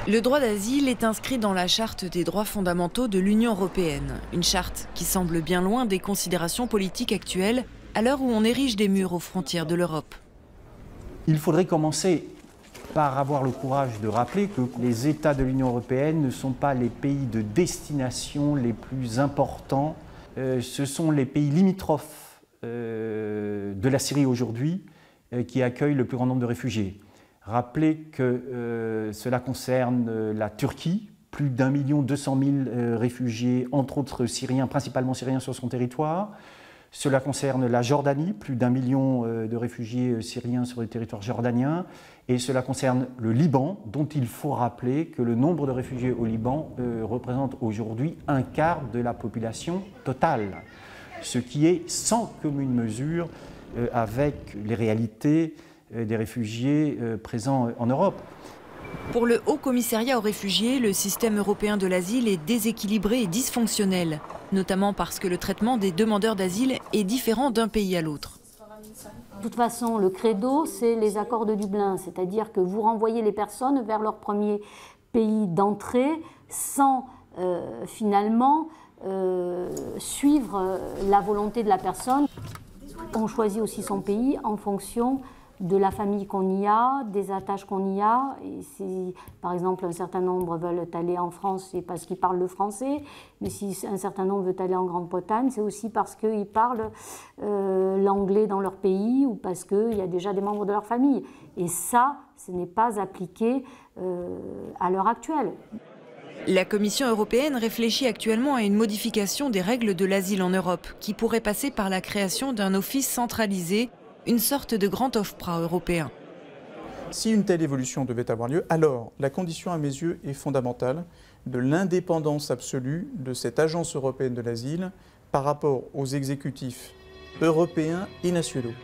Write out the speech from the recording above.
Le droit d'asile est inscrit dans la Charte des droits fondamentaux de l'Union européenne. Une charte qui semble bien loin des considérations politiques actuelles à l'heure où on érige des murs aux frontières de l'Europe. Il faudrait commencer par avoir le courage de rappeler que les États de l'Union européenne ne sont pas les pays de destination les plus importants. Ce sont les pays limitrophes de la Syrie aujourd'hui qui accueillent le plus grand nombre de réfugiés. Rappelez que cela concerne la Turquie, plus d'1 200 000 réfugiés, entre autres syriens, principalement syriens sur son territoire. Cela concerne la Jordanie, plus d'1 million de réfugiés syriens sur le territoire jordanien. Et cela concerne le Liban, dont il faut rappeler que le nombre de réfugiés au Liban représente aujourd'hui un quart de la population totale, ce qui est sans commune mesure avec les réalités des réfugiés présents en Europe. Pour le Haut Commissariat aux réfugiés, le système européen de l'asile est déséquilibré et dysfonctionnel, notamment parce que le traitement des demandeurs d'asile est différent d'un pays à l'autre. De toute façon, le credo, c'est les accords de Dublin, c'est-à-dire que vous renvoyez les personnes vers leur premier pays d'entrée sans finalement suivre la volonté de la personne. On choisit aussi son pays en fonction de la famille qu'on y a, des attaches qu'on y a. Et si, par exemple, un certain nombre veulent aller en France, c'est parce qu'ils parlent le français. Mais si un certain nombre veut aller en Grande-Bretagne, c'est aussi parce qu'ils parlent l'anglais dans leur pays ou parce qu'il y a déjà des membres de leur famille. Et ça, ce n'est pas appliqué à l'heure actuelle. La Commission européenne réfléchit actuellement à une modification des règles de l'asile en Europe, qui pourrait passer par la création d'un office centralisé, une sorte de grand OFPRA européen. Si une telle évolution devait avoir lieu, alors la condition à mes yeux est fondamentale de l'indépendance absolue de cette agence européenne de l'asile par rapport aux exécutifs européens et nationaux.